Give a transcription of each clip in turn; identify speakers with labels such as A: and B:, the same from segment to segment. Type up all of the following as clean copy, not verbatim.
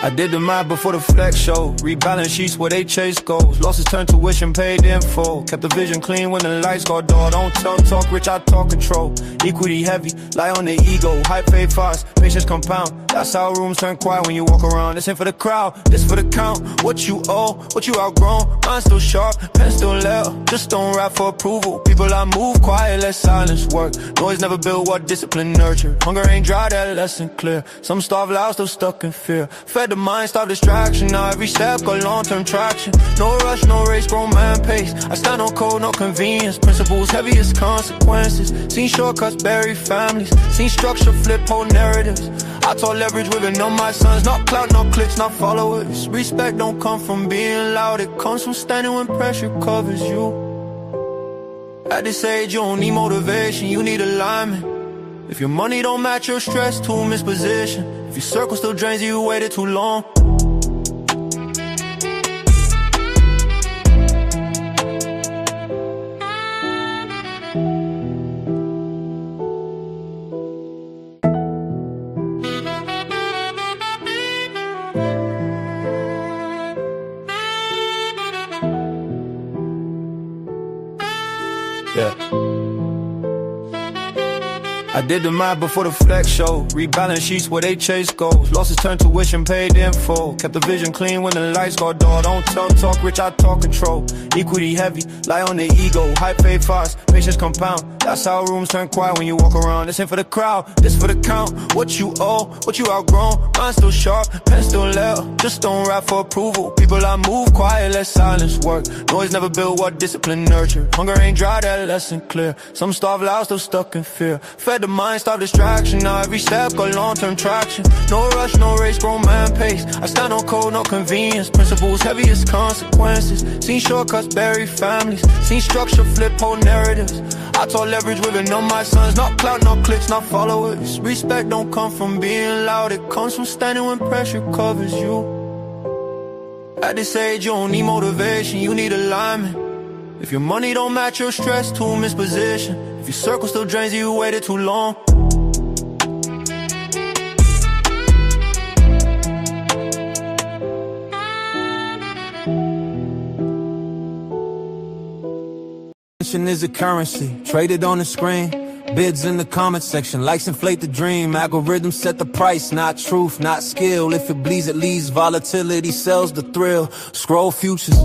A: I did the math before the flex show. Rebalance sheets where they chase goals. Losses turned tuition paid in full. Kept the vision clean when the lights go dull. Don't talk rich, I talk control. Equity heavy, lie on the ego. Hype fade fast, patience compound. That's how rooms turn quiet when you walk around. This ain't for the crowd, this for the count. What you owe, what you outgrown. Mind still sharp, pen still loud. Just don't rap for approval. People I move quiet, let silence work. Noise never build what discipline nurture. Hunger ain't dry, that lesson clear. Some starve loud, still stuck in fear. Fed the mind, stop distraction. Now every step got long-term traction. No rush, no race, grown man pace. I stand on code, no convenience. Principles heavy as consequences. Seen shortcuts bury families. Seen structure flip whole narratives. I taught leverage women on my sons. Not clout, not clicks, not followers. Respect don't come from being loud. It comes from standing when pressure covers you. At this age you don't need motivation, you need alignment. If your money don't match your stress, too misposition. If your circle still drains you, waited too long. Yeah. I did the math before the flex show. Rebalance sheets where they chase goals. Losses turned tuition paid in full. Kept the vision clean when the lights go dull. Don't talk rich, I talk control. Equity heavy, lie on the ego. Hype fade fast, patience compound. That's how rooms turn quiet when you walk around. This ain't for the crowd, this for the count. What you owe, what you outgrown. Mind still sharp, pen still loud. Just don't rap for approval. People I move quiet, let silence work. Noise never build what discipline nurture. Hunger ain't dry, that lesson clear. Some starve loud, still stuck in fear. Fed the mind, stop distraction. Now every step got long-term traction. No rush, no race, grown man pace. I stand on code, no convenience. Principles heavy as consequences. Seen shortcuts bury families. Seen structure flip whole narratives. I taught leverage women on my sons. Not clout, not clicks, not followers. Respect don't come from being loud. It comes from standing when pressure covers you. At this age you don't need motivation, you need alignment. If your money don't match your stress, too misposition. If your circle still drains you, waited too long. Attention is a currency, traded on the screen. Bids in the comment section, likes inflate the dream. Algorithms set the price, not truth, not skill. If it bleeds, it leaves. Volatility sells the thrill. Scroll futures,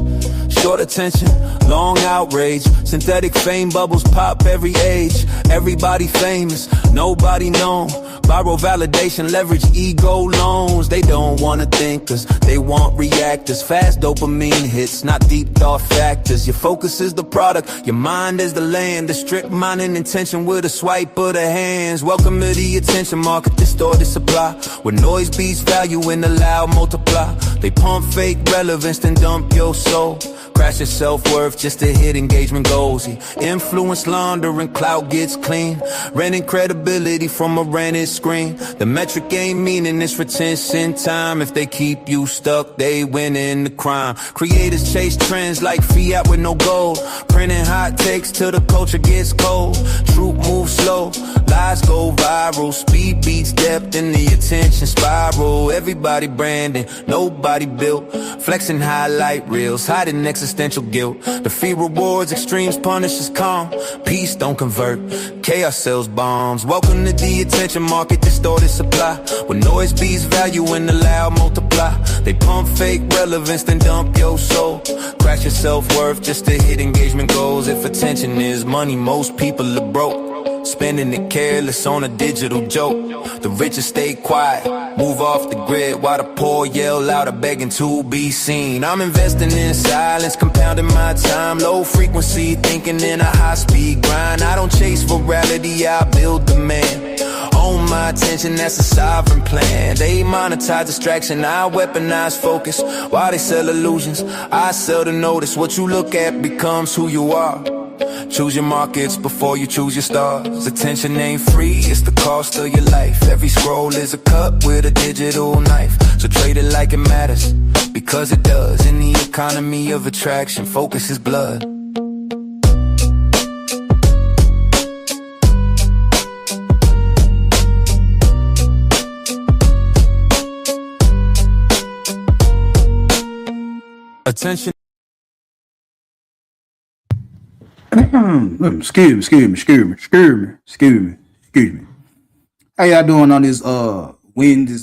A: short attention, long outrage. Synthetic fame bubbles pop every age. Everybody famous, nobody known. Viral validation, leverage ego loans. They don't wanna think cause they want reactors. Fast dopamine hits, not deep thought factors. Your focus is the product, your mind is the land. The strict mind and intention with a swipe of the hands. Welcome to the attention market, distorted supply. Where noise beats value and the loud multiply. They pump fake relevance, then dump your soul. Crash your self-worth just to hit engagement goals. Influence laundering, clout gets clean. Renting credibility from a rented screen. The metric ain't meaning it's retention time. If they keep you stuck, they win in the crime. Creators chase trends like fiat with no gold. Printing hot takes till the culture gets cold. Truth moves slow, lies go viral. Speed beats depth in the attention spiral. Everybody branding, nobody built. Flexing highlight reels, hiding existential guilt. The fee rewards, extremes punishes calm. Peace don't convert, chaos sells bombs. Welcome to the attention market, distorted supply. Where noise beats value and the loud multiply. They pump fake relevance, then dump your soul. Crash your self-worth just to hit engagement goals. If attention is money, most people are broke. Spending it careless on a digital joke. The richest stay quiet, move off the grid, while the poor yell louder, begging to be seen. I'm investing in silence, compounding my time. Low frequency, thinking in a high-speed grind. I don't chase virality, I build demand. Own my attention, that's a sovereign plan. They monetize distraction, I weaponize focus. While they sell illusions, I sell the notice. What you look at becomes who you are. Choose your markets before you choose your stars. Attention ain't free, it's the cost of your life. Every scroll is a cut with a digital knife. So trade it like it matters, because it does. In the economy of attraction, focus is blood. attention.
B: Excuse me. How y'all doing on this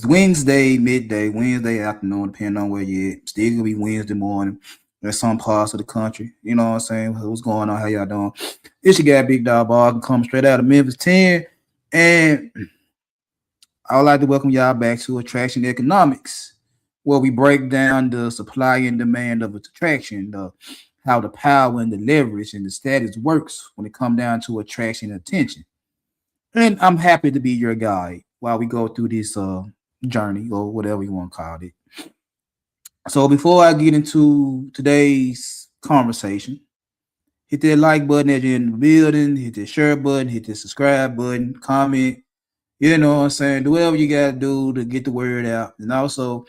B: Wednesday midday, Wednesday afternoon, depending on where you at. Still gonna be Wednesday morning. There's some parts of the country. You know what I'm saying? What's going on? How y'all doing? It's your guy Big Dog Ball. I can come straight out of Memphis 10. And I would like to welcome y'all back to Attraction Economics, where we break down the supply and demand of attraction, how the power and the leverage and the status works when it comes down to attraction and attention. And I'm happy to be your guide while we go through this journey or whatever you want to call it. So before I get into today's conversation, hit that like button as you're in the building, hit the share button, hit the subscribe button, comment, you know what I'm saying? Do whatever you got to do to get the word out. And also,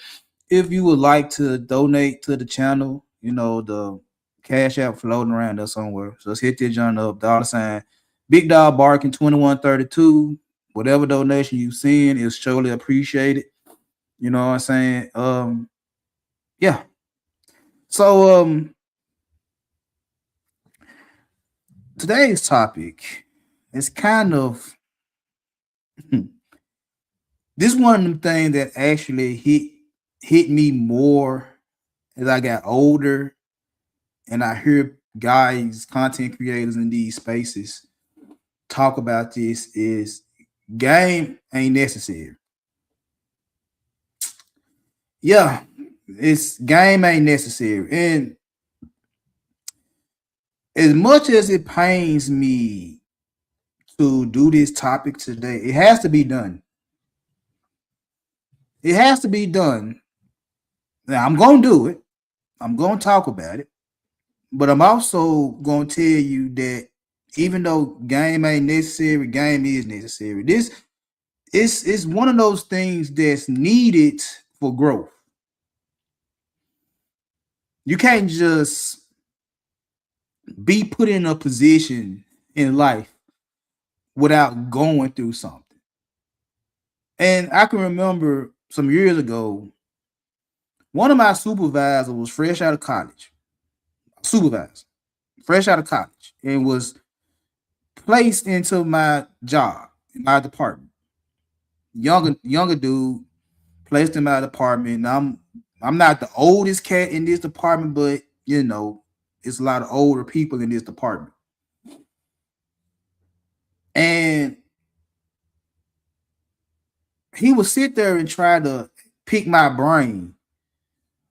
B: if you would like to donate to the channel, you know, the cash app floating around there somewhere. So let's hit that joint up, $, Big Dog Barking 2132. Whatever donation you send is surely appreciated. You know what I'm saying? Yeah. So today's topic is kind of this one of them things that actually hit me more as I got older and I hear guys, content creators in these spaces talk about this is game ain't necessary. Yeah, it's game ain't necessary. And as much as it pains me to do this topic today, it has to be done. It has to be done. Now, I'm going to do it. I'm going to talk about it. But I'm also going to tell you that even though game ain't necessary, game is necessary. This is one of those things that's needed for growth. You can't just be put in a position in life without going through something. And I can remember some years ago, one of my supervisors was fresh out of college. Supervisor, fresh out of college, and was placed into my job, in my department. Younger dude, placed in my department. And I'm not the oldest cat in this department, but you know, it's a lot of older people in this department. And he would sit there and try to pick my brain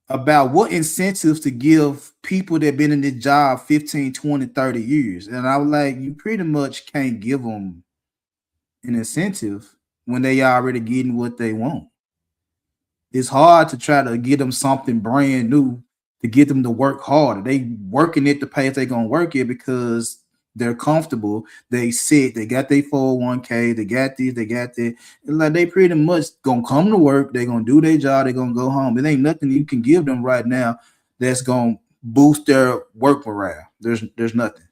B: about what incentives to give people that been in this job 15, 20, 30 years. And I was like, you pretty much can't give them an incentive when they already getting what they want. It's hard to try to get them something brand new to get them to work harder. They working at the pace they're gonna work it because they're comfortable. They sit, they got their 401k, they got this, they got that. Like they pretty much gonna come to work, they're gonna do their job, they're gonna go home. It ain't nothing you can give them right now that's gonna boost their work morale. There's nothing.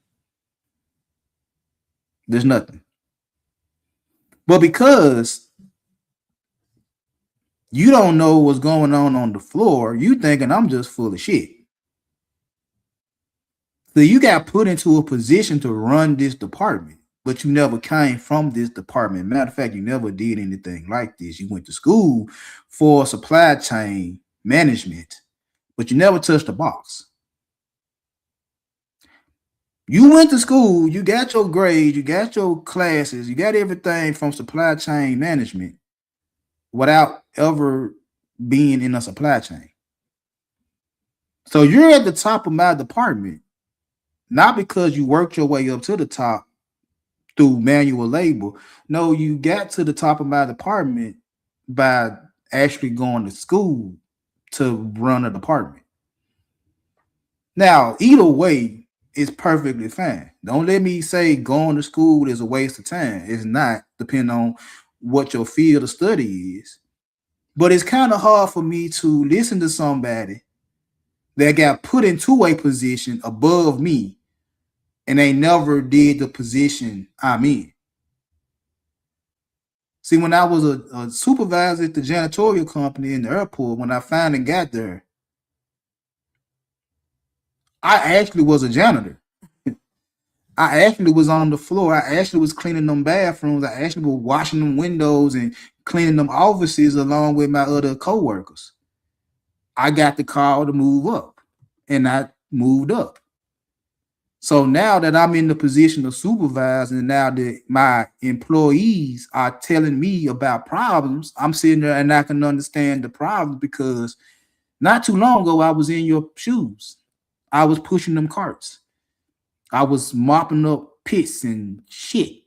B: There's nothing. But because you don't know what's going on the floor, you thinking I'm just full of shit. So you got put into a position to run this department, but you never came from this department. Matter of fact, you never did anything like this. You went to school for supply chain management, but you never touched a box. You went to school, you got your grades, you got your classes, you got everything from supply chain management without ever being in a supply chain. So you're at the top of my department, not because you worked your way up to the top through manual labor. No, you got to the top of my department by actually going to school to run a department. Now, either way is perfectly fine. Don't let me say going to school is a waste of time. It's not, depending on what your field of study is. But it's kind of hard for me to listen to somebody that got put into a position above me and they never did the position I'm in. See, when I was a supervisor at the janitorial company in the airport, when I finally got there, I actually was a janitor. I actually was on the floor. I actually was cleaning them bathrooms. I actually was washing them windows and cleaning them offices along with my other coworkers. I got the call to move up, and I moved up. So now that I'm in the position of supervisor, and now that my employees are telling me about problems, I'm sitting there and I can understand the problem because not too long ago I was in your shoes. I was pushing them carts. I was mopping up pits and shit.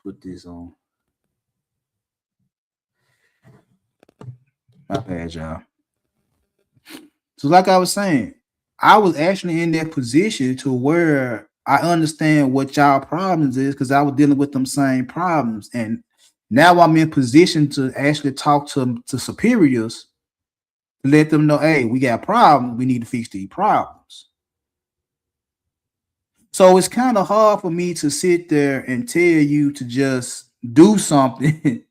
B: Put this on. My bad, y'all. So, like I was saying, I was actually in that position to where I understand what y'all problems is because I was dealing with them same problems, and now I'm in position to actually talk to superiors to let them know, hey, we got problems. We need to fix these problems. So it's kind of hard for me to sit there and tell you to just do something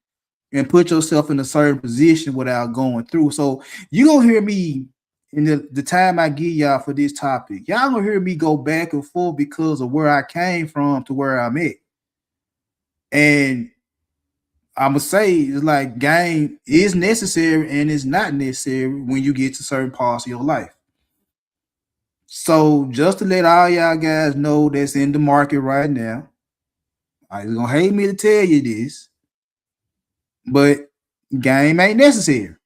B: and put yourself in a certain position without going through. So you gonna hear me in the time I give y'all for this topic. Y'all gonna hear me go back and forth because of where I came from to where I'm at. And I'm gonna say it's like game is necessary and it's not necessary when you get to certain parts of your life. So just to let all y'all guys know that's in the market right now, you're gonna hate me to tell you this, but game ain't necessary.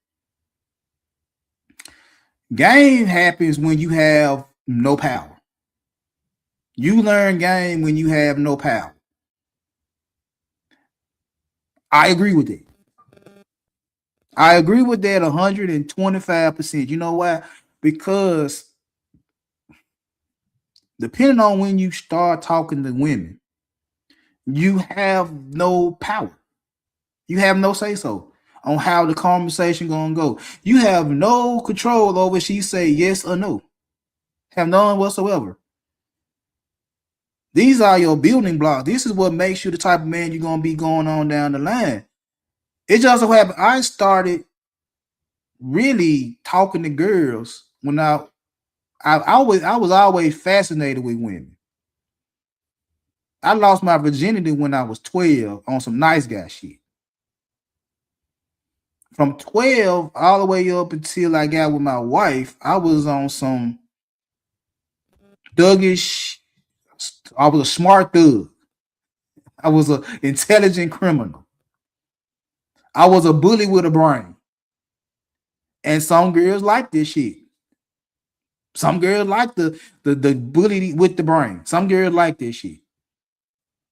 B: Game happens when you have no power. You learn game when you have no power. I agree with it. I agree with that 125%. You know why? Because depending on when you start talking to women, you have no power. You have no say so on how the conversation gonna go. You have no control over she say yes or no. Have none whatsoever. These are your building blocks. This is what makes you the type of man you're gonna be going on down the line. It just so happened I started really talking to girls when I was always fascinated with women. I lost my virginity when I was 12 on some nice guy shit. From 12 all the way up until I got with my wife, I was on some thuggish. I was a smart thug. I was an intelligent criminal. I was a bully with a brain. And some girls like this shit. Some girls like the bully with the brain. Some girls like this shit.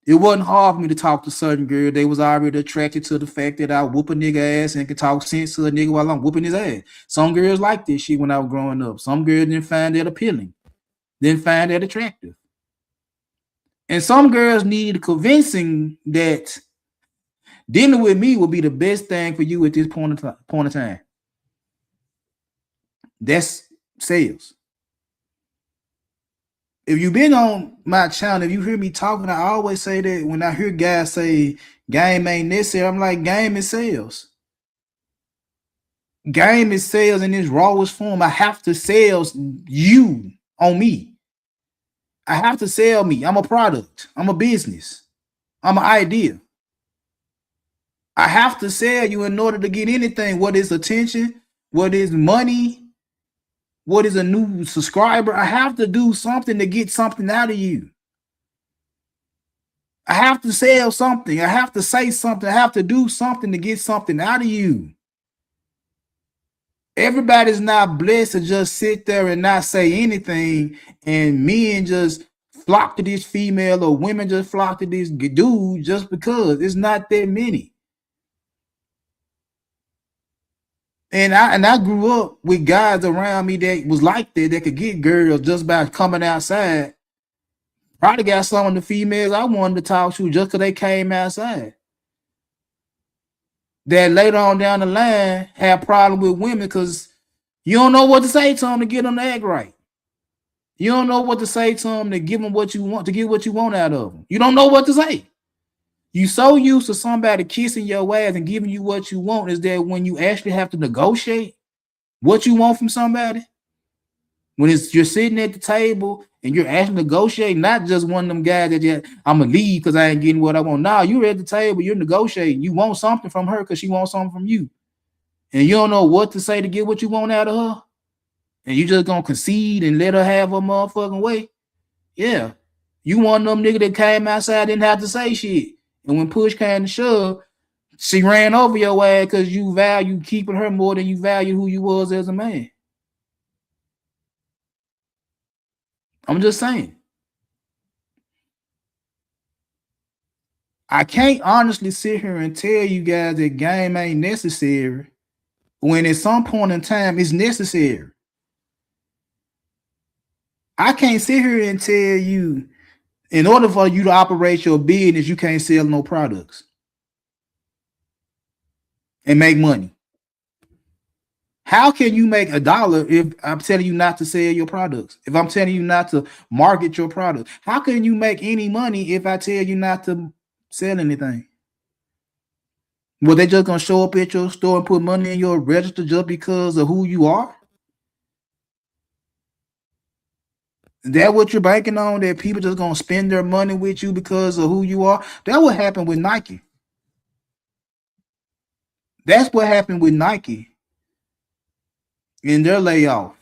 B: It wasn't hard for me to talk to certain girls. They was already attracted to the fact that I whoop a nigga ass and can talk sense to a nigga while I'm whooping his ass. Some girls like this shit when I was growing up. Some girls didn't find that appealing. Didn't find that attractive. And some girls need convincing that dealing with me will be the best thing for you at this point of time. That's sales. If you've been on my channel, if you hear me talking, I always say that when I hear guys say game ain't necessary, I'm like, game is sales. Game is sales in its rawest form. I have to sell you on me. I have to sell me. I'm a product. I'm a business. I'm an idea. I have to sell you in order to get anything. What is attention? What is money? What is a new subscriber? I have to do something to get something out of you. I have to sell something. I have to say something. I have to do something to get something out of you. Everybody's not blessed to just sit there and not say anything, and men just flock to this female or women just flock to this dude just because. It's not that many. And I grew up with guys around me that was like that could get girls just by coming outside. Probably got some of the females I wanted to talk to just because they came outside. That later on down the line had a problem with women because you don't know what to say to them to get them to act right. You don't know what to say to them to give them what you want, to get what you want out of them. You don't know what to say. You so used to somebody kissing your ass and giving you what you want, is that when you actually have to negotiate what you want from somebody, when you're sitting at the table and you're actually negotiating, not just one of them guys that I'm gonna leave because I ain't getting what I want. Now you're at the table, you're negotiating. You want something from her because she wants something from you, and you don't know what to say to get what you want out of her, and you just gonna concede and let her have her motherfucking way. Yeah, you one of them nigga that came outside, didn't have to say shit, and when push came to shove, she ran over your ass because you value keeping her more than you value who you was as a man. I'm just saying. I can't honestly sit here and tell you guys that game ain't necessary when at some point in time it's necessary. I can't sit here and tell you in order for you to operate your business, you can't sell no products and make money. How can you make $1 if I'm telling you not to sell your products? If I'm telling you not to market your product, how can you make any money if I tell you not to sell anything? Well, they just gonna show up at your store and put money in your register just because of who you are? Is that what you're banking on? That people just gonna spend their money with you because of who you are? That what happened with Nike. That's what happened with Nike in their layoff.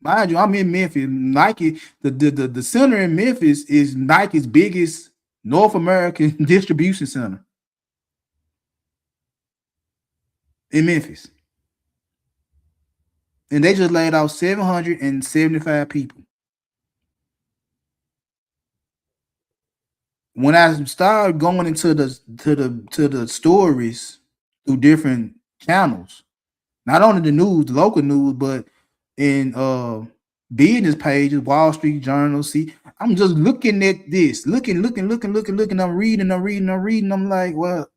B: Mind you, I'm in Memphis. Nike, the center in Memphis is Nike's biggest North American distribution center in Memphis. And they just laid off 775 people. When I started going into the stories through different channels, not only the news, the local news, but in business pages, Wall Street Journal. See, I'm just looking at this, looking. I'm reading. I'm like, well,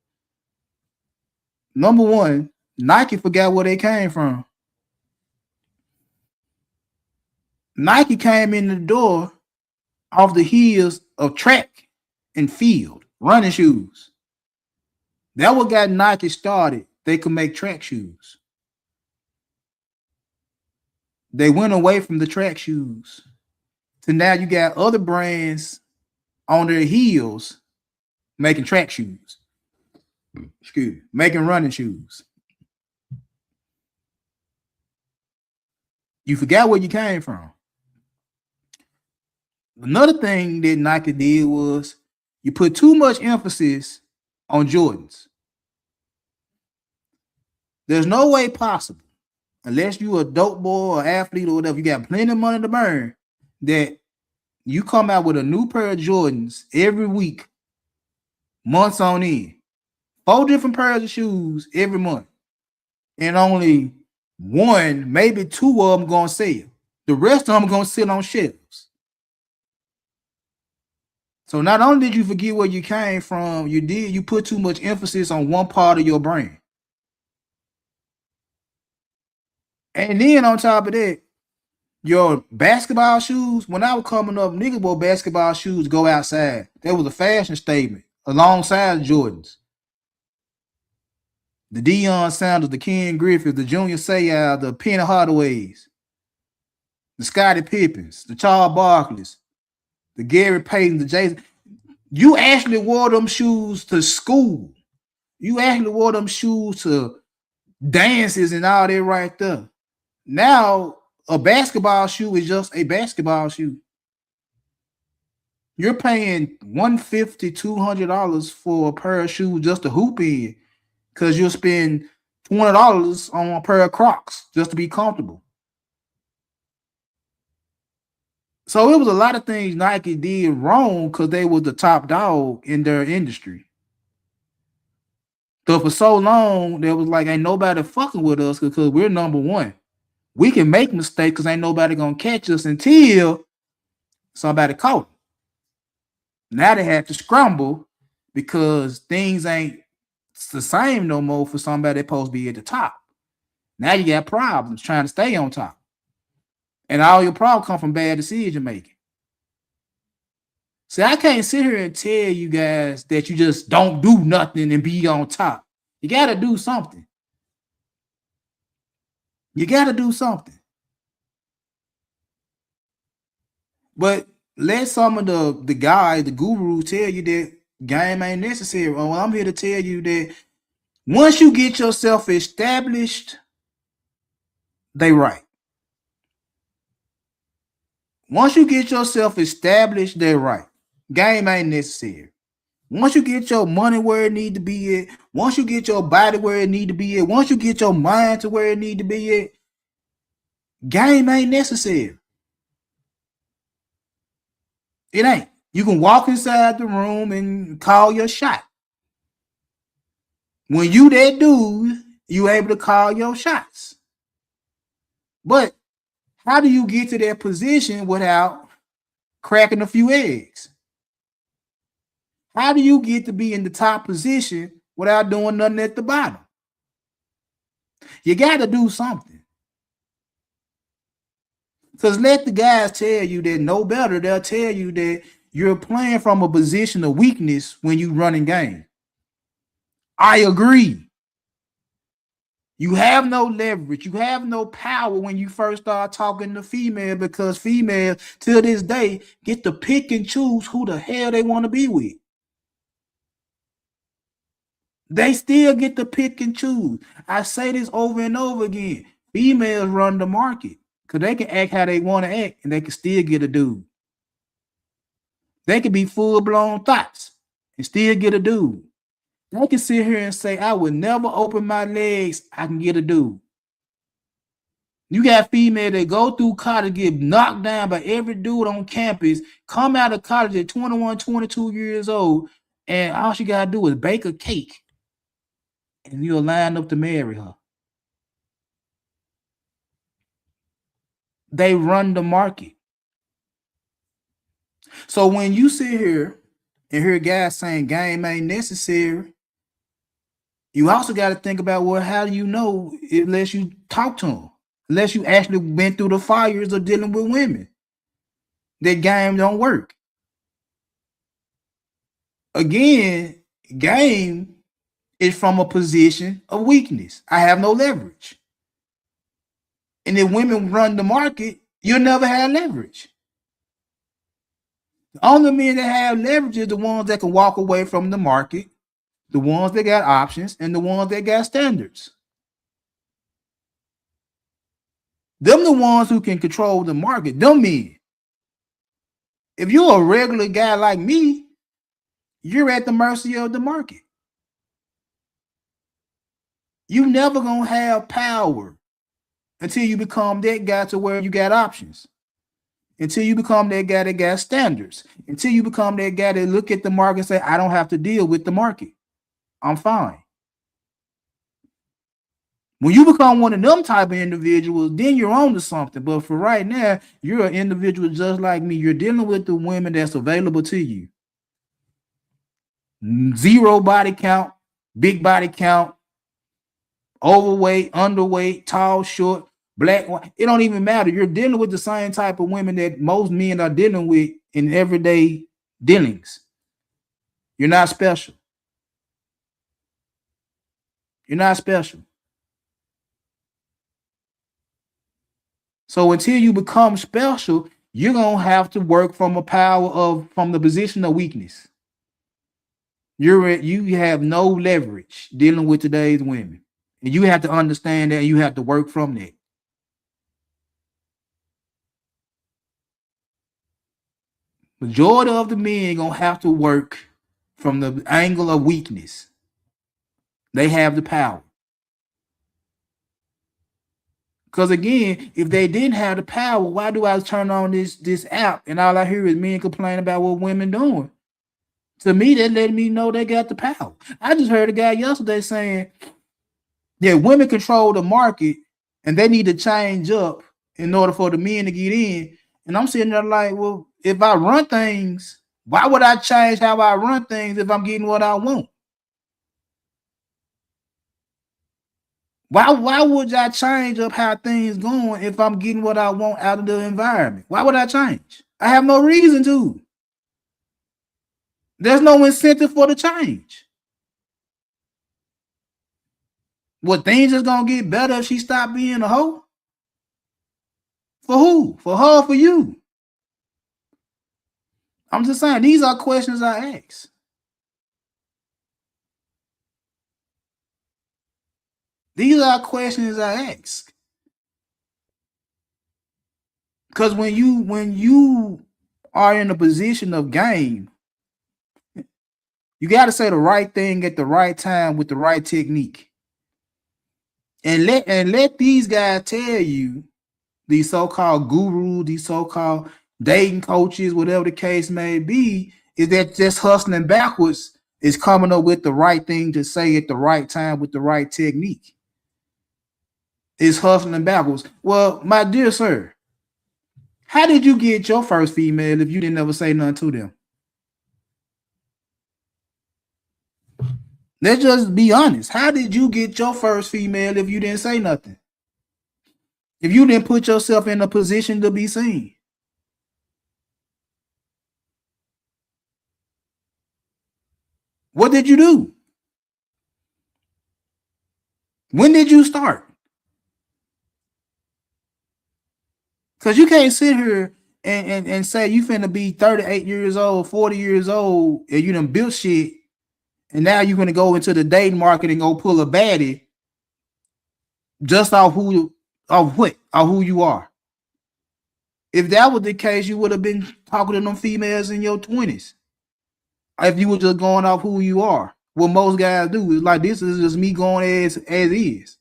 B: number one, Nike forgot where they came from. Nike came in the door off the heels of track and field running shoes. That what got Nike started. They could make track shoes. They went away from the track shoes. So now you got other brands on their heels making track shoes. Excuse me, making running shoes. You forgot where you came from. Another thing that Nike did was you put too much emphasis on Jordans. There's no way possible, unless you a dope boy or athlete or whatever, you got plenty of money to burn, that you come out with a new pair of Jordans every week, months on end. 4 different pairs of shoes every month. And only 1, maybe 2 of them gonna sell. The rest of them gonna sit on shelves. So not only did you forget where you came from, you put too much emphasis on one part of your brand. And then on top of that, your basketball shoes, when I was coming up, niggas wore basketball shoes to go outside. That was a fashion statement alongside Jordans. The Deion Sanders, the Ken Griffith, the Junior Seau, the Penny Hardaways, the Scottie Pippens, the Charles Barkleys, the Gary Payton, the Jason. You actually wore them shoes to school. You actually wore them shoes to dances and all that right there. Now, a basketball shoe is just a basketball shoe. You're paying $150, $200 for a pair of shoes just to hoop in, because you'll spend $20 on a pair of Crocs just to be comfortable. So it was a lot of things Nike did wrong because they were the top dog in their industry. So for so long, there was like, ain't nobody fucking with us because we're number one. We can make mistakes because ain't nobody gonna catch us until somebody caught them. Now they have to scramble because things ain't the same no more for somebody that's supposed to be at the top. Now you got problems trying to stay on top. And all your problems come from bad decision making. See, I can't sit here and tell you guys that you just don't do nothing and be on top. You got to do something. You got to do something. But let some of the guys, the gurus, tell you that game ain't necessary. Well, I'm here to tell you that once you get yourself established, they right. Once you get yourself established, they're right. Game ain't necessary. Once you get your money where it need to be at, once you get your body where it need to be at, once you get your mind to where it need to be at, game ain't necessary. It ain't. You can walk inside the room and call your shot. When you that dude, you able to call your shots. But how do you get to that position without cracking a few eggs? How do you get to be in the top position without doing nothing at the bottom? You got to do something. Because let the guys tell you that no better. They'll tell you that you're playing from a position of weakness when you running game. I agree. You have no leverage. You have no power when you first start talking to female, because females till this day get to pick and choose who the hell they want to be with. They still get to pick and choose. I say this over and over again. Females run the market because they can act how they want to act and they can still get a dude. They can be full-blown thoughts and still get a dude. They can sit here and say, I would never open my legs. I can get a dude. You got females that go through college, get knocked down by every dude on campus, come out of college at 21, 22 years old, and all she got to do is bake a cake, and you'll line up to marry her. They run the market. So when you sit here and hear guys saying game ain't necessary, you also got to think about, well, how do you know unless you talk to them? Unless you actually went through the fires of dealing with women, that game don't work. Again, game is from a position of weakness. I have no leverage. And if women run the market, you'll never have leverage. The only men that have leverage is the ones that can walk away from the market, the ones that got options, and the ones that got standards. Them the ones who can control the market. Them men. If you're a regular guy like me, you're at the mercy of the market. You never gonna have power until you become that guy to where you got options. Until you become that guy that got standards. Until you become that guy that look at the market and say, I don't have to deal with the market. I'm fine. When you become one of them type of individuals, then you're on to something. But for right now, you're an individual just like me. You're dealing with the women that's available to you. Zero body count, big body count, overweight, underweight, tall, short, black, white. It don't even matter. You're dealing with the same type of women that most men are dealing with in everyday dealings. You're not special. You're not special. So until you become special, you're gonna have to work from the position of weakness. You have no leverage dealing with today's women, and you have to understand that. And you have to work from that. Majority of the men gonna have to work from the angle of weakness. They have the power. Because again, if they didn't have the power, why do I turn on this app and all I hear is men complain about what women doing? To me, that let me know they got the power. I just heard a guy yesterday saying that women control the market and they need to change up in order for the men to get in. And I'm sitting there like, well, if I run things, why would I change how I run things if I'm getting what I want? Why would I change up how things going if I'm getting what I want out of the environment? Why would I change? I have no reason to. There's no incentive for the change. What, things is gonna get better if she stop being a hoe? For who? For her or for you? I'm just saying, these are questions I ask. These are questions I ask. Because when you are in a position of game, you got to say the right thing at the right time with the right technique. And let these guys tell you, these so-called gurus, these so-called dating coaches, whatever the case may be, is that just hustling backwards is coming up with the right thing to say at the right time with the right technique. It's hustling backwards. Well, my dear sir, how did you get your first female if you didn't ever say nothing to them? Let's just be honest. How did you get your first female if you didn't say nothing? If you didn't put yourself in a position to be seen? What did you do? When did you start? Because you can't sit here and say you finna be 38 years old, 40 years old, and you done built shit, and now you're gonna go into the dating market and go pull a baddie just off who you are. If that was the case, you would have been talking to them females in your 20s. If you were just going off who you are. What most guys do is like, this is just me going as is.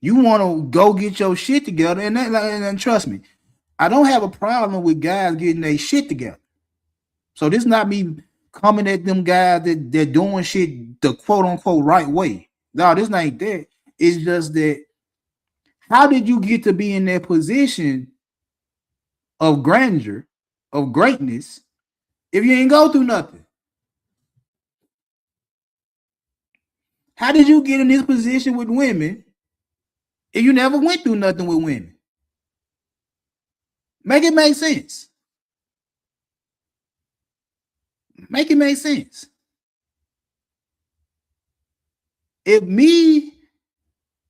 B: You want to go get your shit together, and trust me, I don't have a problem with guys getting their shit together. So this not me coming at them guys that they're doing shit the quote unquote right way. No, this ain't that. It's just that, how did you get to be in that position of grandeur, of greatness, if you ain't go through nothing? How did you get in this position with women if you never went through nothing with women? Make it make sense. Make it make sense. If me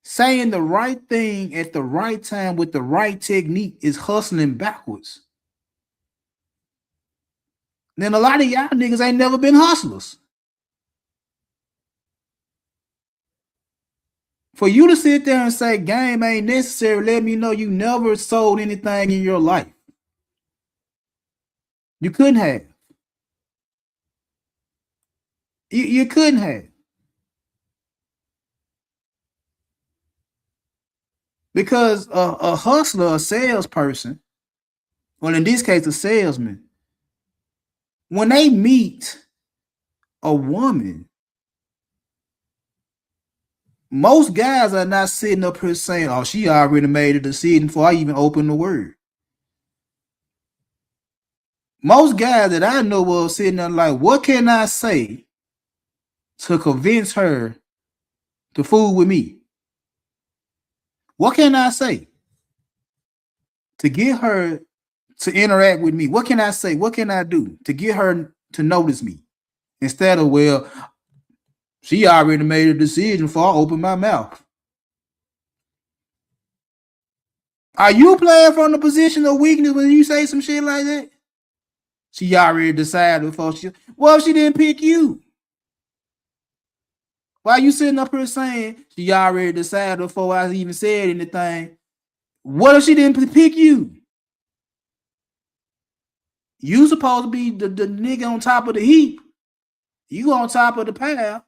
B: saying the right thing at the right time with the right technique is hustling backwards, then a lot of y'all niggas ain't never been hustlers. For you to sit there and say game ain't necessary, let me know you never sold anything in your life. You couldn't have. You couldn't have. Because a hustler, a salesperson, well, in this case, a salesman, when they meet a woman, most guys are not sitting up here saying, oh, she already made a decision before I even open the word. Most guys that I know were sitting there like, what can I say to convince her to fool with me? What can I say to get her to interact with me? What can I say? What can I do to get her to notice me? Instead of, well, she already made a decision before I open my mouth. Are you playing from the position of weakness when you say some shit like that? She already decided before she... Well, if she didn't pick you, why are you sitting up here saying she already decided before I even said anything? What if she didn't pick you? You supposed to be the nigga on top of the heap. You on top of the pile.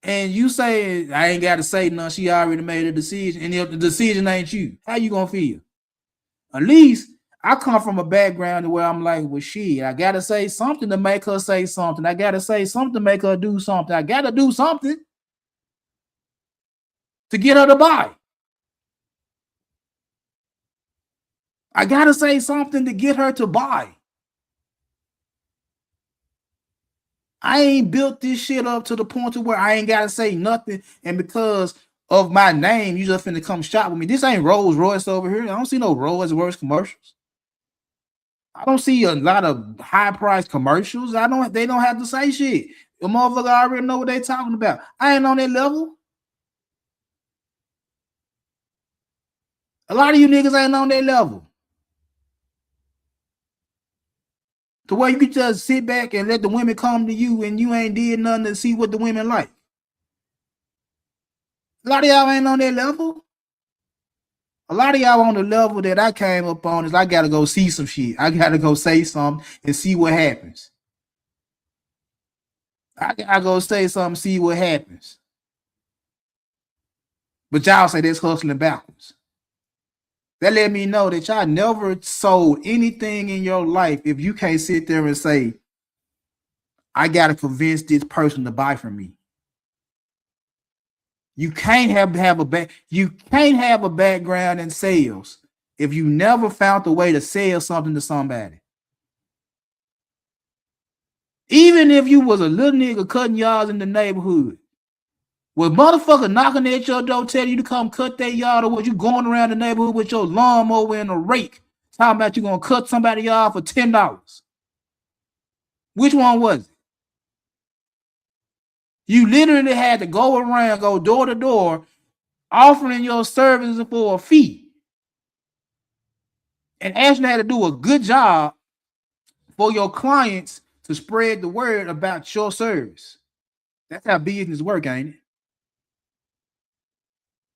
B: And you say, I ain't got to say nothing. She already made a decision. And if the decision ain't you, how you going to feel? At least I come from a background where I'm like, well, shit, I got to say something to make her say something. I got to say something to make her do something. I got to do something to get her to buy. I got to say something to get her to buy. I ain't built this shit up to the point to where I ain't got to say nothing. And because of my name, you just finna come shop with me. This ain't Rolls Royce over here. I don't see no Rolls Royce commercials. I don't see a lot of high price commercials. They don't have to say shit. The motherfucker already know what they talking about. I ain't on that level. A lot of you niggas ain't on that level. To where you can just sit back and let the women come to you and you ain't did nothing to see what the women like. A lot of y'all ain't on that level. A lot of y'all on the level that I came up on is I gotta go see some shit. I gotta go say something and see what happens. I gotta go say something, see what happens. But y'all say that's hustling backwards. That let me know that y'all never sold anything in your life if you can't sit there and say, I gotta convince this person to buy from me. You can't have a background in sales if you never found a way to sell something to somebody. Even if you was a little nigga cutting yards in the neighborhood, was motherfucker knocking at your door telling you to come cut their yard, or was you going around the neighborhood with your lawnmower and a rake talking about you gonna cut somebody yard for $10? Which one was it? You literally had to go around, go door to door, offering your services for a fee, and actually had to do a good job for your clients to spread the word about your service. That's how business work, ain't it?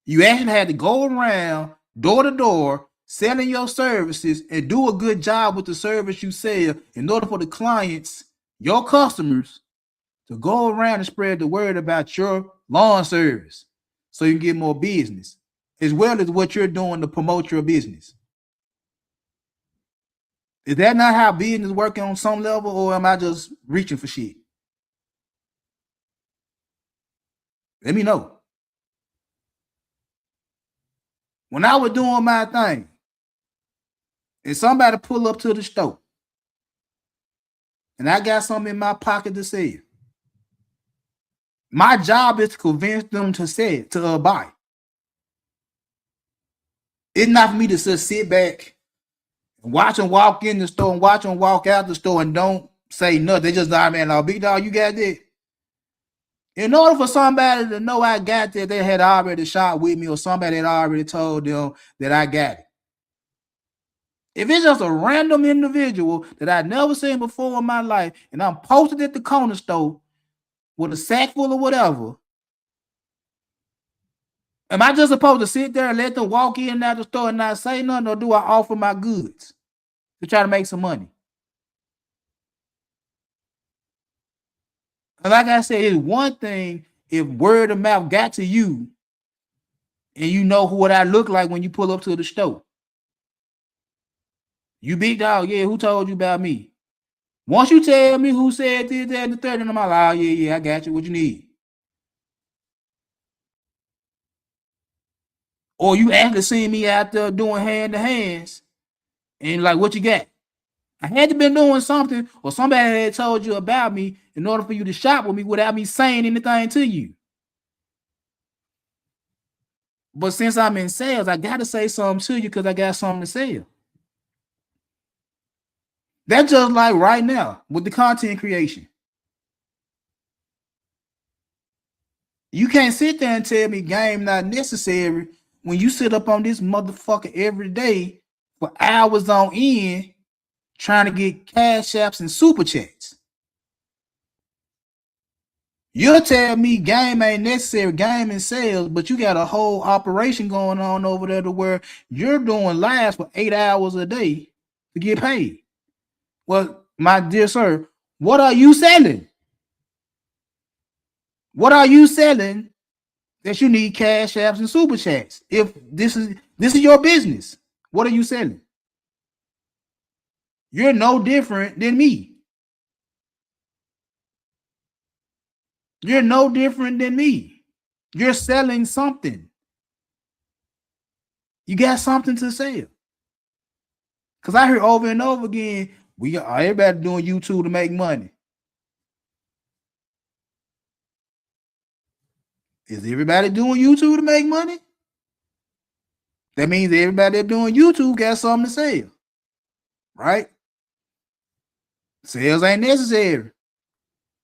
B: You actually had to go around door to door selling your services and do a good job with the service you sell in order for the clients, your customers, to go around and spread the word about your lawn service so you can get more business, as well as what you're doing to promote your business. Is that not how business working on some level, or am I just reaching for shit? Let me know. When I was doing my thing and somebody pull up to the store and I got something in my pocket to sell, my job is to convince them to sell, to buy. It's not for me to just sit back and watch them walk in the store and watch them walk out the store and don't say nothing. They just like, man, big dog, you got that? In order for somebody to know I got that, they had already shot with me, or somebody had already told them that I got it. If it's just a random individual that I've never seen before in my life, and I'm posted at the corner store with a sack full of whatever, am I just supposed to sit there and let them walk in and out the store and not say nothing, or do I offer my goods to try to make some money? And like I said, it's one thing if word of mouth got to you and you know what I look like when you pull up to the store. You big dog, yeah, who told you about me? Once you tell me who said this, that, and the third, and I'm like, oh, yeah, I got you. What you need? Or you actually seen me out there doing hand to hands and like, what you got? I had to been doing something, or somebody had told you about me in order for you to shop with me without me saying anything to you. But since I'm in sales, I got to say something to you because I got something to sell. That's just like right now with the content creation. You can't sit there and tell me game not necessary when you sit up on this motherfucker every day for hours on end trying to get cash apps and super chats. You'll tell me game ain't necessary, game in sales, but you got a whole operation going on over there to where you're doing lives for 8 hours a day to get paid. Well, my dear sir, what are you selling? What are you selling that you need cash apps and super chats? If this is your business, what are you selling? You're no different than me. You're no different than me. You're selling something. You got something to sell. Because I hear over and over again, everybody doing YouTube to make money. Is everybody doing YouTube to make money? That means everybody that doing YouTube got something to sell, right? Sales ain't necessary.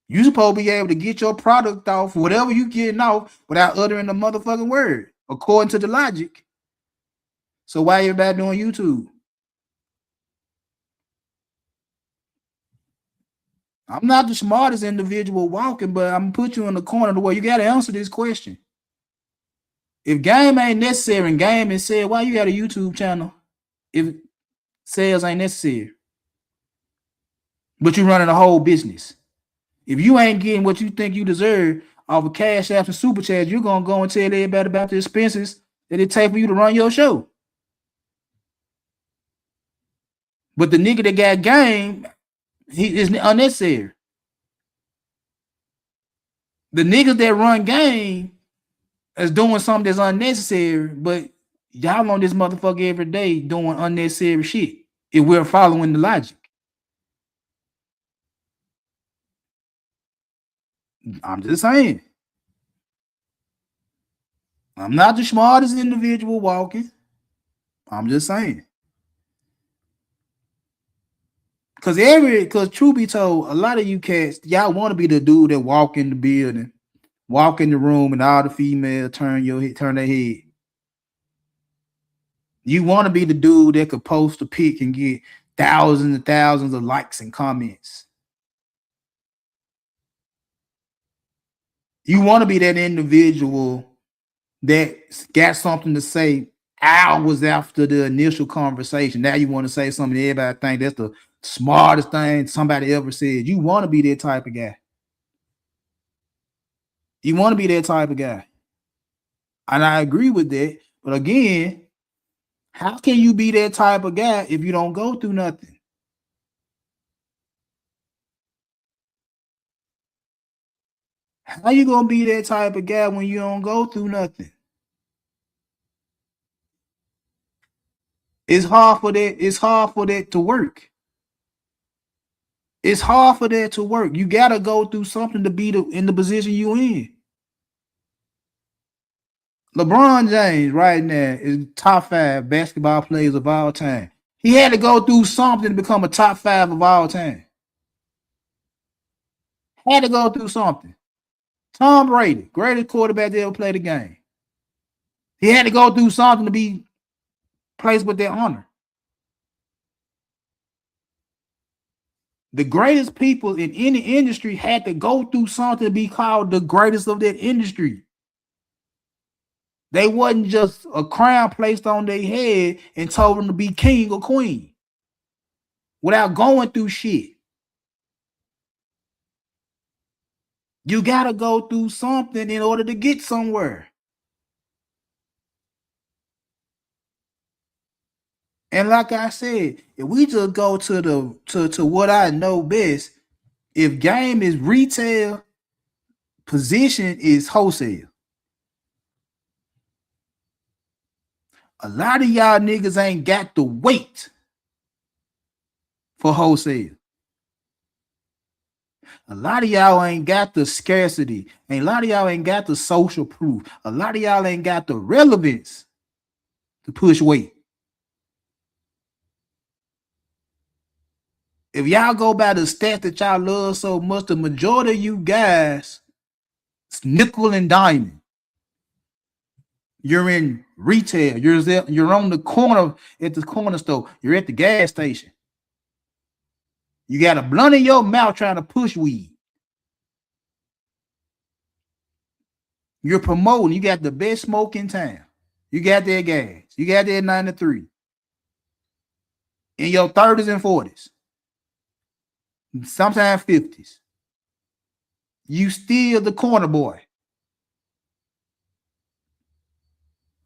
B: You supposed to be able to get your product off, whatever you getting off, without uttering a motherfucking word, according to the logic. So why everybody doing YouTube? I'm not the smartest individual walking, but I'm gonna put you in the corner to where you gotta answer this question. If game ain't necessary and game is said, why you got a YouTube channel if sales ain't necessary? But you running a whole business. If you ain't getting what you think you deserve off of Cash Apps and Super Chats, you're gonna go and tell everybody about the expenses that it take for you to run your show. But the nigga that got game, he is unnecessary. The niggas that run game is doing something that's unnecessary, but y'all on this motherfucker every day doing unnecessary shit if we're following the logic. I'm just saying. I'm not the smartest individual walking. I'm just saying. Cause truth be told, a lot of you cats, y'all want to be the dude that walk in the building, walk in the room, and all the females turn their head. You want to be the dude that could post a pic and get thousands and thousands of likes and comments. You want to be that individual that got something to say hours after the initial conversation. Now you want to say something everybody think that's the smartest thing somebody ever said. You want to be that type of guy. You want to be that type of guy. And I agree with that. But again, how can you be that type of guy if you don't go through nothing? How you gonna be that type of guy when you don't go through nothing? It's hard for that. It's hard for that to work. It's hard for that to work. You gotta go through something to be in the position you in. LeBron James right now is top 5 basketball players of all time. He had to go through something to become a top 5 of all time. Had to go through something. Tom Brady, greatest quarterback that ever played the game. He had to go through something to be placed with that honor. The greatest people in any industry had to go through something to be called the greatest of that industry. They wasn't just a crown placed on their head and told them to be king or queen without going through shit. You got to go through something in order to get somewhere. And like I said, if we just go to what I know best, if game is retail, position is wholesale. A lot of y'all niggas ain't got the weight for wholesale. A lot of y'all ain't got the scarcity. And a lot of y'all ain't got the social proof. A lot of y'all ain't got the relevance to push weight. If y'all go by the stats that y'all love so much, the majority of you guys, it's nickel and diamond. You're in retail. You're on the corner at the corner store. You're at the gas station. You got a blunt in your mouth trying to push weed. You're promoting. You got the best smoke in town. You got that gas. You got that 93. In your 30s and 40s. Sometimes 50s. You still the corner boy.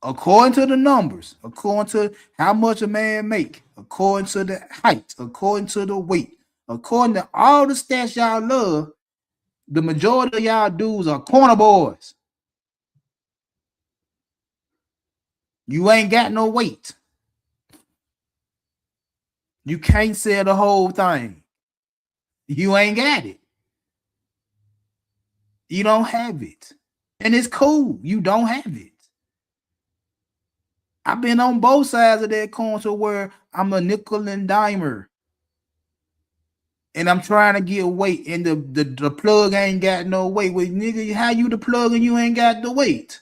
B: According to the numbers, according to how much a man make, according to the height, according to the weight, according to all the stats y'all love, the majority of y'all dudes are corner boys. You ain't got no weight. You can't sell the whole thing. You ain't got it. You don't have it. And it's cool. You don't have it. I've been on both sides of that coin to where I'm a nickel and dimer. and I'm trying to get weight, and the plug ain't got no weight. Well, nigga, how you the plug and you ain't got the weight?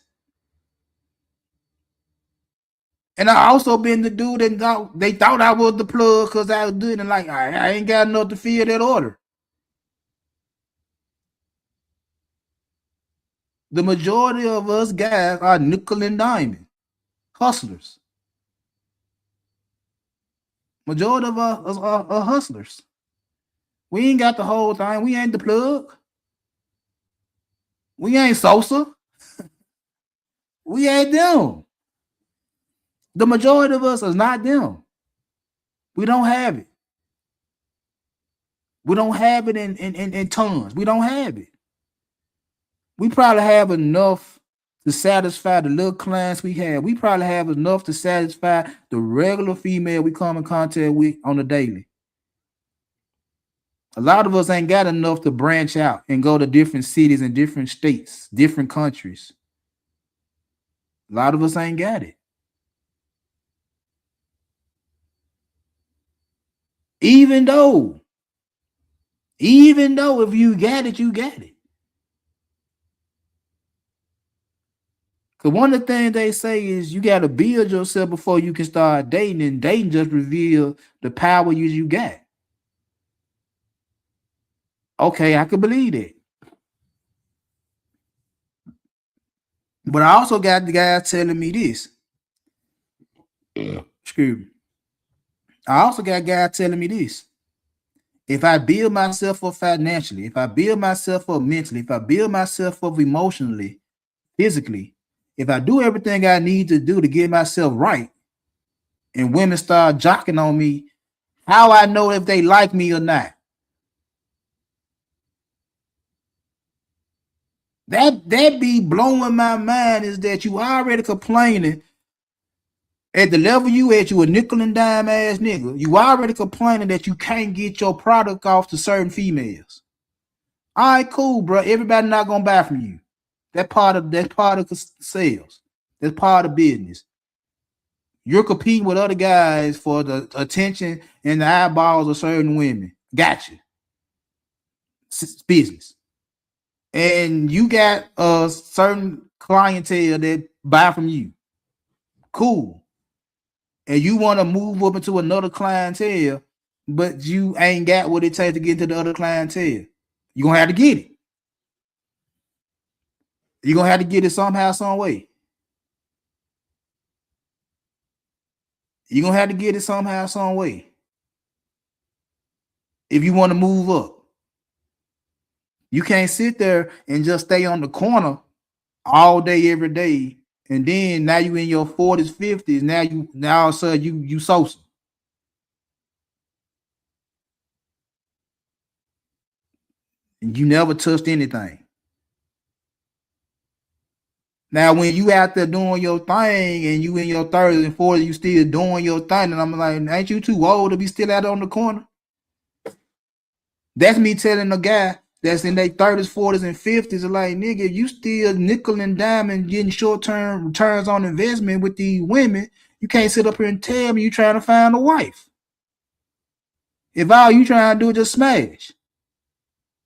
B: And I also been the dude that they thought I was the plug because I was doing it like I ain't got enough to fill that order. The majority of us guys are nickel and diamond hustlers. Majority of us are hustlers. We ain't got the whole thing. We ain't the plug. We ain't Sosa. We ain't them. The majority of us is not them. We don't have it. We don't have it in tons. We don't have it. We probably have enough to satisfy the little clients we have. We probably have enough to satisfy the regular female we come in contact with on a daily. A lot of us ain't got enough to branch out and go to different cities and different states, different countries. A lot of us ain't got it. Even though if you got it, you got it. Because one of the things they say is you got to build yourself before you can start dating, and dating just reveal the power you got. Okay, I can believe that. But I also got the guys telling me this. Excuse me. I also got guys telling me this. If I build myself up financially, if I build myself up mentally, if I build myself up emotionally, physically, if I do everything I need to do to get myself right, and women start jocking on me, how I know if they like me or not? That be blowing my mind, is that you already complaining at the level you at, you a nickel and dime ass nigga. You already complaining that you can't get your product off to certain females. All right, cool, bro. Everybody not gonna buy from you. That's part of sales. That's part of business. You're competing with other guys for the attention and the eyeballs of certain women. Gotcha. It's business. And you got a certain clientele that buy from you. Cool. And you want to move up into another clientele, but you ain't got what it takes to get into the other clientele. You're going to have to get it. You're going to have to get it somehow, some way. You're going to have to get it somehow, some way. If you want to move up. You can't sit there and just stay on the corner all day, every day. And then now you in your 40s, 50s. Now all of a sudden you Sosa. And you never touched anything. Now, when you out there doing your thing and you in your 30s and 40s, you still doing your thing, and I'm like, ain't you too old to be still out on the corner? That's me telling a guy that's in their 30s, 40s, and 50s, like, nigga, you still nickel and diamond getting short-term returns on investment with these women. You can't sit up here and tell me you trying to find a wife. If all you trying to do is just smash.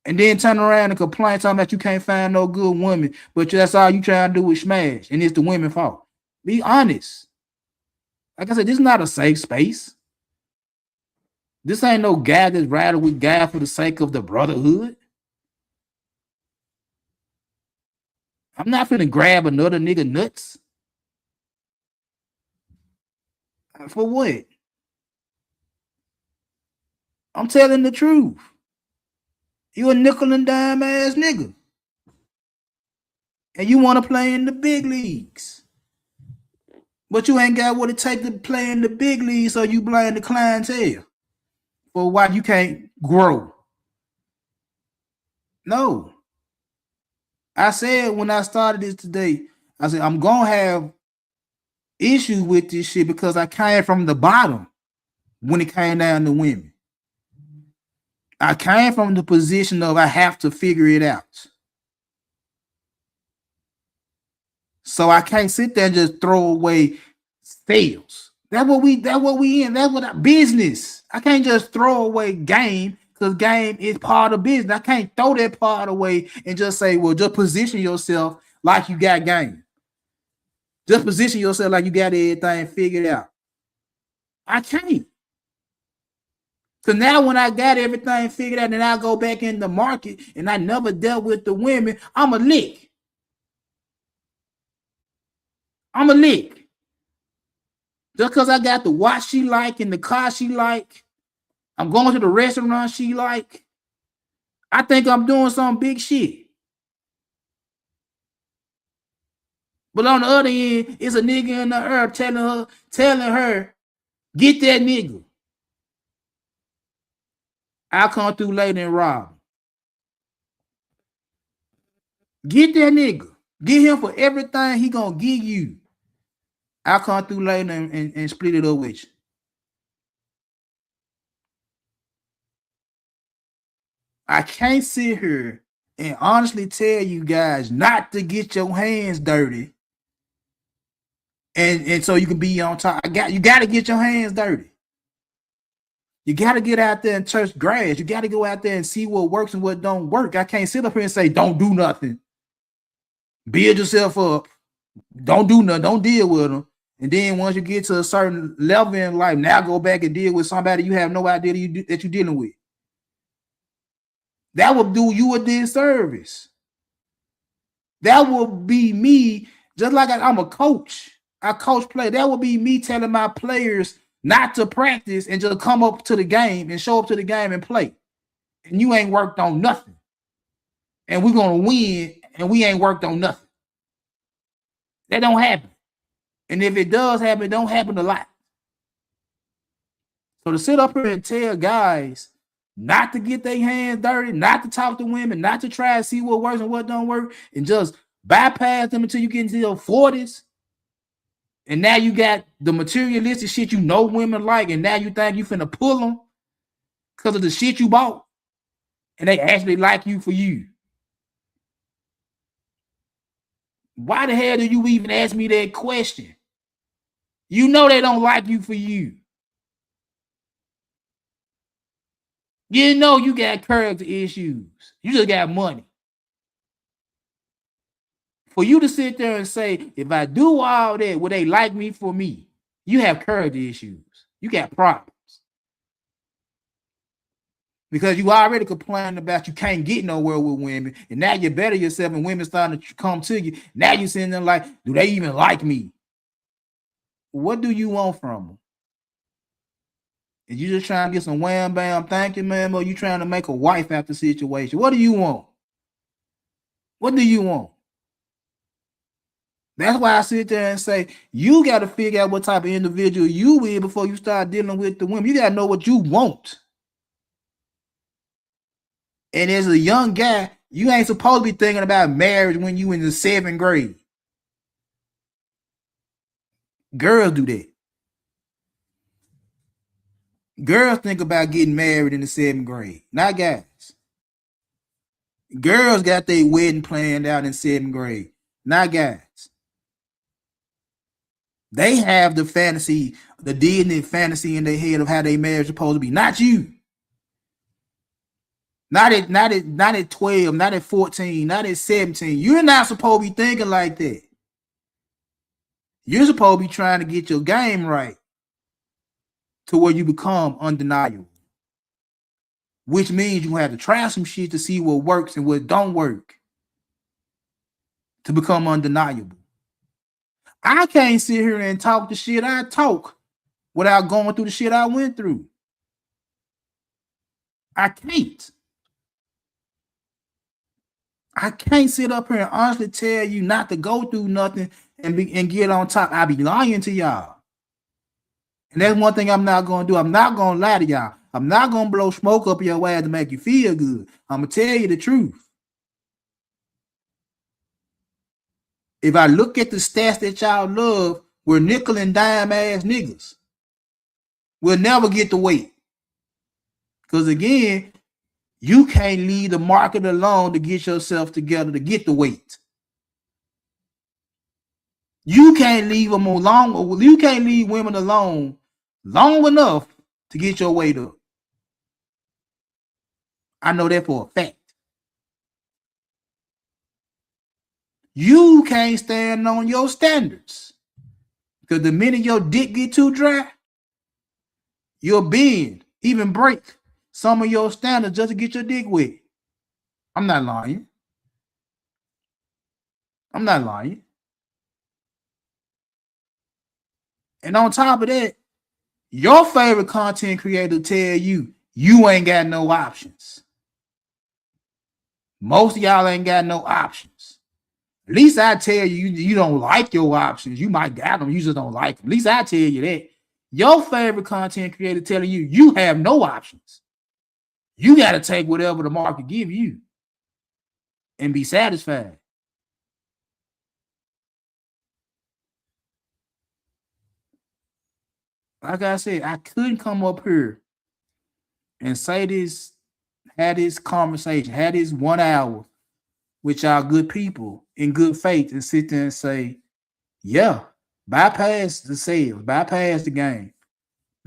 B: And then turn around and complain talking about you can't find no good woman, but that's all you trying to do is smash, and it's the women's fault. Be honest. Like I said, this is not a safe space. This ain't no guy that's riding with guy for the sake of the brotherhood. I'm not finna grab another nigga nuts. For what? I'm telling the truth. You a nickel and dime ass nigga. And you want to play in the big leagues. But you ain't got what it takes to play in the big leagues, so you blame the clientele for why you can't grow. No. I said when I started this today, I said, I'm going to have issues with this shit because I came from the bottom when it came down to women. I came from the position of I have to figure it out. So I can't sit there and just throw away sales. That's what we in. That's what business. I can't just throw away game Because game is part of business. I can't throw that part away and just say, well, just position yourself like you got game. Just position yourself like you got everything figured out. I can't. So now when I got everything figured out and I go back in the market and I never dealt with the women, I'm a lick. I'm a lick. Just because I got the watch she like and the car she like, I'm going to the restaurant she like, I think I'm doing some big shit. But on the other end, it's a nigga in the herb telling her, get that nigga. I'll come through later and rob him. Get that nigga. Get him for everything he gonna give you. I'll come through later and split it up with you. I can't sit here and honestly tell you guys not to get your hands dirty. And so you can be on top. You gotta get your hands dirty. You got to get out there and touch grass. You got to go out there and see what works and what don't work. I can't sit up here and say, don't do nothing. Build yourself up. Don't do nothing. Don't deal with them. And then once you get to a certain level in life, now go back and deal with somebody you have no idea that you're dealing with. That would do you a disservice. That would be me, just like I'm a coach. I coach play. That would be me telling my players not to practice and just come up to the game and show up to the game and play. And you ain't worked on nothing. And we're going to win and we ain't worked on nothing. That don't happen. And if it does happen, it don't happen a lot. So to sit up here and tell guys not to get their hands dirty, not to talk to women, not to try to see what works and what don't work, and just bypass them until you get into your 40s, and now you got the materialistic shit you know women like, and now you think you finna pull them because of the shit you bought, and they actually like you for you. Why the hell do you even ask me that question? You know they don't like you for you. You know you got character issues. You just got money. For you to sit there and say, if I do all that, will they like me for me? You have character issues. You got problems. Because you already complaining about you can't get nowhere with women, and now you better yourself and women starting to come to you. Now you're sitting there like, do they even like me? What do you want from them? Is you just trying to get some wham bam thank you, man, or you trying to make a wife after situation? What do you want? What do you want? That's why I sit there and say, you got to figure out what type of individual you is before you start dealing with the women. You got to know what you want. And as a young guy, you ain't supposed to be thinking about marriage when you in the 7th grade. Girls do that. Girls think about getting married in the 7th grade, not guys. Girls got their wedding planned out in 7th grade, not guys. They have the fantasy, the Disney fantasy in their head of how their marriage is supposed to be, not you. Not at 12, not at 14, not at 17. You're not supposed to be thinking like that. You're supposed to be trying to get your game right to where you become undeniable. Which means you have to try some shit to see what works and what don't work to become undeniable. I can't sit here and talk the shit I talk without going through the shit I went through. I can't. I can't sit up here and honestly tell you not to go through nothing and get on top. I'll be lying to y'all. And that's one thing I'm not going to do. I'm not going to lie to y'all. I'm not going to blow smoke up your ass to make you feel good. I'm going to tell you the truth. If I look at the stats that y'all love, we're nickel and dime ass niggas. We'll never get the weight. Because again, you can't leave the market alone to get yourself together to get the weight. You can't leave them alone. You can't leave women alone long enough to get your weight up. I know that for a fact. You can't stand on your standards. Because the minute your dick get too dry, you'll bend, even break some of your standards just to get your dick wet. I'm not lying. I'm not lying. And on top of that, your favorite content creator tell you ain't got no options. Most of y'all ain't got no options. At least I tell you, you don't like your options. You might got them, you just don't like them. At least I tell you that. Your favorite content creator telling you have no options. You got to take whatever the market give you and be satisfied. Like I said, I couldn't come up here and say this, had this conversation, had this 1 hour with y'all good people in good faith and sit there and say, yeah, bypass the sales, bypass the game.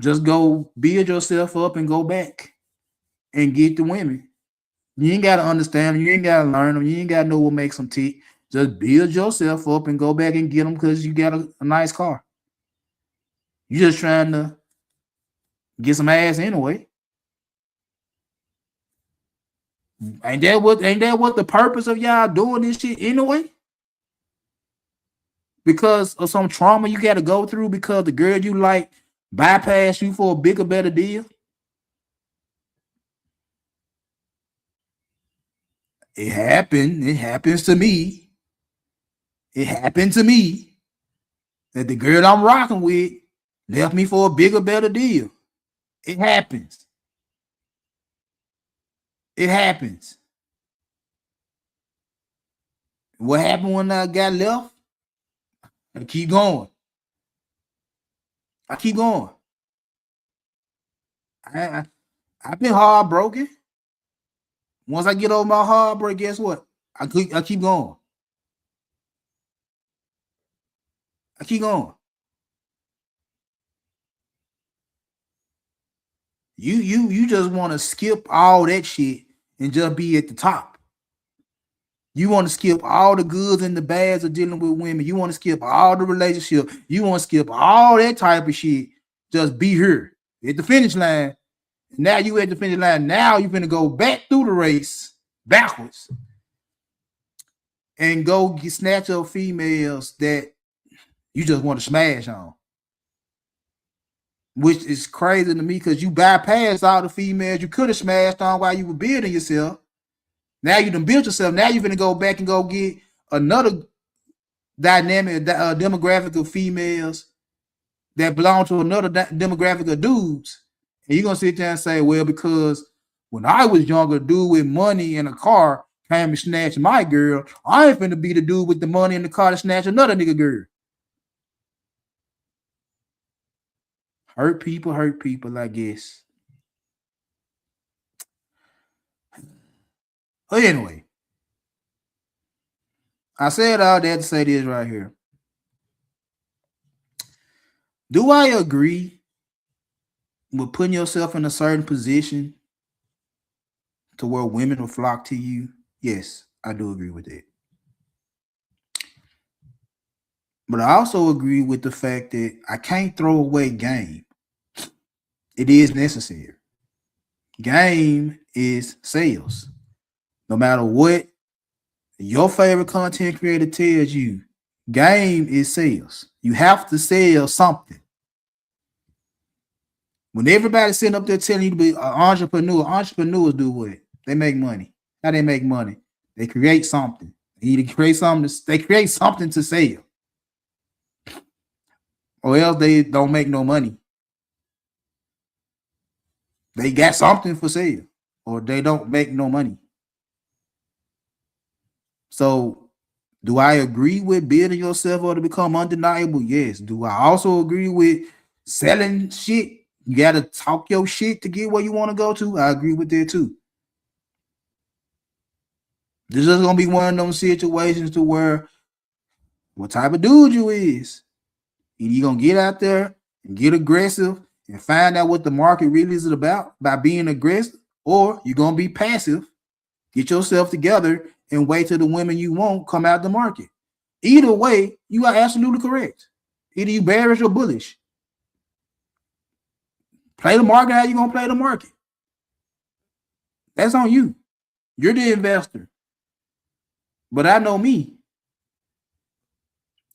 B: Just go build yourself up and go back and get the women. You ain't got to understand them. You ain't got to learn them. You ain't got to know what makes them tick. Just build yourself up and go back and get them because you got a nice car. You're just trying to get some ass anyway. Ain't that what the purpose of y'all doing this shit anyway? Because of some trauma you got to go through because the girl you like bypass you for a bigger, better deal? It happened. It happens to me. It happened to me that the girl I'm rocking with left me for a bigger, better deal. It happens. It happens. What happened when I got left? I keep going. I keep going. I've been heartbroken. Once I get over my heartbreak, guess what? I keep going. I keep going. You just want to skip all that shit and just be at the top. You want to skip all the goods and the bads of dealing with women. You want to skip all the relationship. You want to skip all that type of shit. Just be here at the finish line. Now you at the finish line. Now you're gonna go back through the race backwards and go snatch up females that you just want to smash on. Which is crazy to me because you bypassed all the females you could have smashed on while you were building yourself. Now you done built yourself. Now you're going to go back and go get another dynamic demographic of females that belong to another demographic of dudes. And you're going to sit there and say, well, because when I was younger, dude with money and a car came and snatched my girl, I ain't finna be the dude with the money and the car to snatch another nigga girl. Hurt people, I guess. But anyway, I said all that to say this right here. Do I agree with putting yourself in a certain position to where women will flock to you? Yes, I do agree with that. But I also agree with the fact that I can't throw away game. It is necessary. Game is sales. No matter what your favorite content creator tells you, game is sales. You have to sell something. When everybody's sitting up there telling you to be an entrepreneur, entrepreneurs do what? They make money. How they make money? They create something. They either create something, they create something to sell. Or else they don't make no money. They got something for sale, or they don't make no money. So, do I agree with building yourself or to become undeniable? Yes. Do I also agree with selling shit? You got to talk your shit to get where you want to go to? I agree with that too. This is going to be one of those situations to where what type of dude you is. And you're going to get out there and get aggressive and find out what the market really is about by being aggressive, or you're gonna be passive, get yourself together, and wait till the women you want come out the market. Either way, you are absolutely correct. Either you bearish or bullish. Play the market how you gonna play the market. That's on you. You're the investor. But I know me.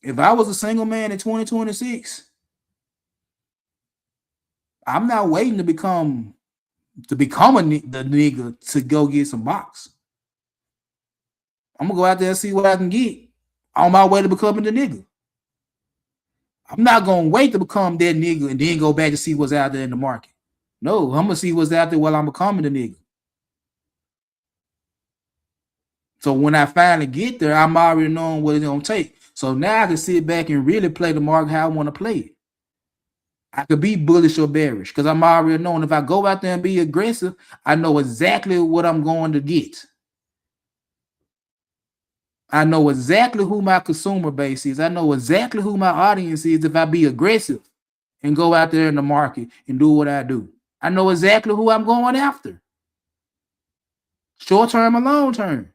B: If I was a single man in 2026, I'm not waiting to become the nigga to go get some box. I'm gonna go out there and see what I can get on my way to becoming the nigga. I'm not gonna wait to become that nigga and then go back to see what's out there in the market. No, I'm gonna see what's out there while I'm becoming the nigga. So when I finally get there, I'm already knowing what it's gonna take. So now I can sit back and really play the market how I want to play it. I could be bullish or bearish because I'm already knowing if I go out there and be aggressive, I know exactly what I'm going to get. I know exactly who my consumer base is. I know exactly who my audience is if I be aggressive and go out there in the market and do what I do. I know exactly who I'm going after. Short term or long term.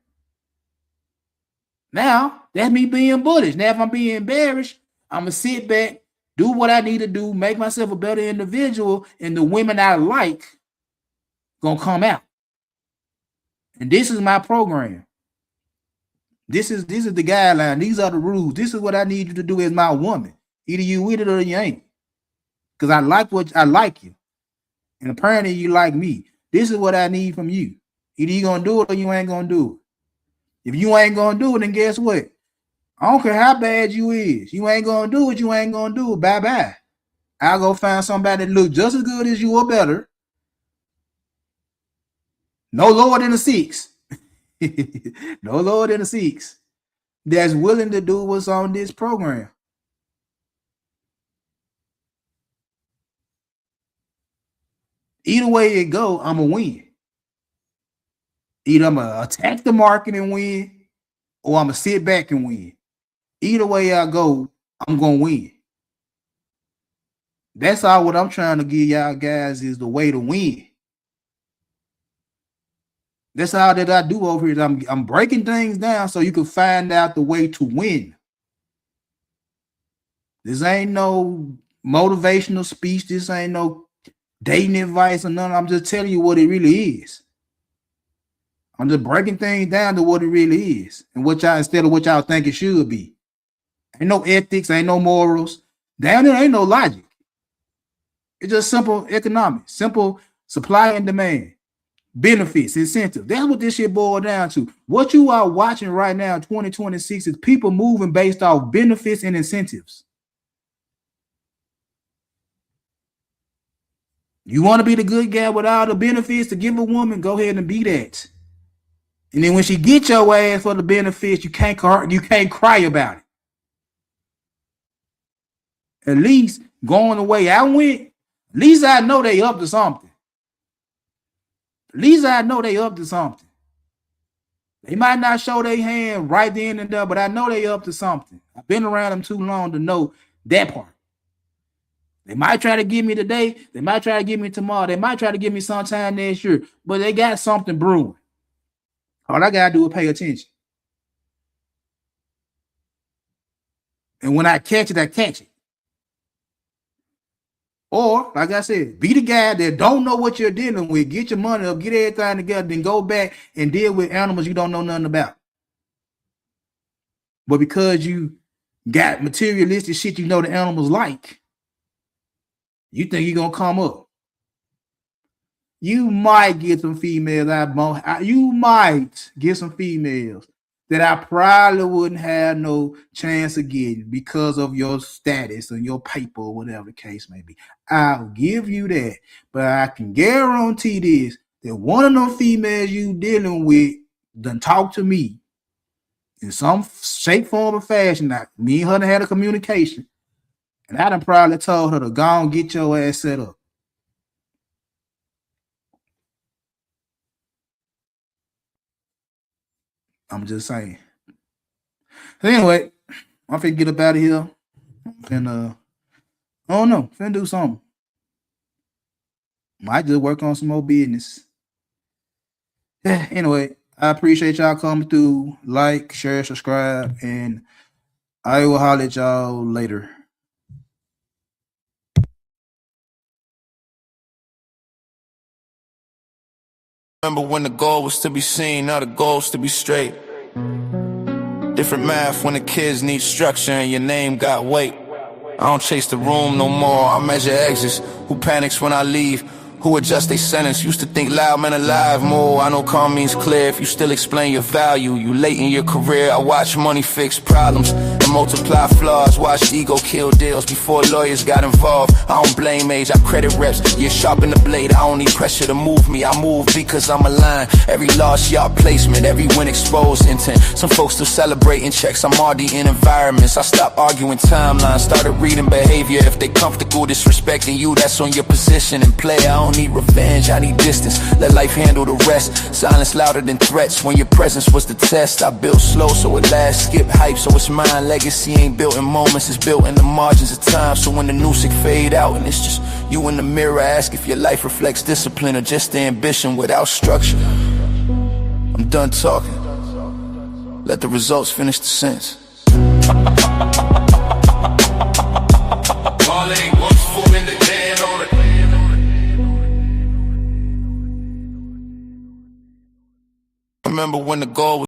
B: Now, that's me being bullish. Now, if I'm being bearish, I'm going to sit back, do what I need to do, make myself a better individual, and the women I like going to come out. And this is my program. This is the guideline. These are the rules. This is what I need you to do as my woman. Either you with it or you ain't. Because I like you. And apparently you like me. This is what I need from you. Either you going to do it or you ain't going to do it. If you ain't gonna do it, then guess what? I don't care how bad you is. You ain't gonna do it, you ain't gonna do it. Bye-bye. I'll go find somebody that look just as good as you or better. No lower than a 6. No lower than a 6. That's willing to do what's on this program. Either way it go, I'm gonna win. Either I'm gonna attack the market and win, or I'm gonna sit back and win. Either way I go, I'm gonna win. That's all what I'm trying to give y'all guys is the way to win. That's all that I do over here. I'm breaking things down so you can find out the way to win. This ain't no motivational speech. This ain't no dating advice or nothing. I'm just telling you what it really is. I'm just breaking things down to what it really is and what y'all instead of what y'all think it should be. Ain't no ethics, ain't no morals. Down there ain't no logic. It's just simple economics, simple supply and demand, benefits, incentives. That's what this shit boils down to. What you are watching right now in 2026 is people moving based off benefits and incentives. You want to be the good guy with all the benefits to give a woman, go ahead and be that. And then when she gets your ass for the benefits, you can't cry about it. At least going the way I went, at least I know they up to something. At least I know they up to something. They might not show their hand right then and there, but I know they up to something. I've been around them too long to know that part. They might try to get me today. They might try to get me tomorrow. They might try to get me sometime next year, but they got something brewing. All I got to do is pay attention. And when I catch it, I catch it. Or, like I said, be the guy that don't know what you're dealing with. Get your money up, get everything together, then go back and deal with animals you don't know nothing about. But because you got materialistic shit you know the animals like, you think you're going to come up. You might get some females. You might get some females that I probably wouldn't have no chance of getting because of your status and your paper or whatever the case may be. I'll give you that. But I can guarantee this, that one of them females you dealing with done talk to me in some shape, form, or fashion. Now, me and her had a communication. And I done probably told her to go and get your ass set up. I'm just saying. So anyway, I'm finna get up out of here. And I don't know, finna do something. Might just work on some more business. Yeah, anyway, I appreciate y'all coming through. Like, share, subscribe, and I will holler at y'all later.
A: Remember when the goal was to be seen, now the goal's to be straight. Different math when the kids need structure and your name got weight. I don't chase the room no more, I measure exits. Who panics when I leave? Who adjust their sentence? Used to think loud men alive more. I know calm means clear if you still explain your value. You late in your career, I watch money fix problems and multiply flaws. Watch ego kill deals before lawyers got involved. I don't blame age, I credit reps. You sharpen the blade, I don't need pressure to move me. I move because I'm aligned. Every loss, y'all placement, every win exposed intent. Some folks still celebrating checks, I'm RD in environments. I stopped arguing timelines, started reading behavior. If they comfortable disrespecting you, that's on your position and play. I don't need revenge, I need distance. Let life handle the rest. Silence louder than threats when your presence was the test. I built slow so it lasts, skip hype so it's mine. Legacy ain't built in moments, it's built in the margins of time. So when the music fade out and it's just you in the mirror, ask if your life reflects discipline or just the ambition without structure. I'm done talking, let the results finish the sentence. Remember when the goal was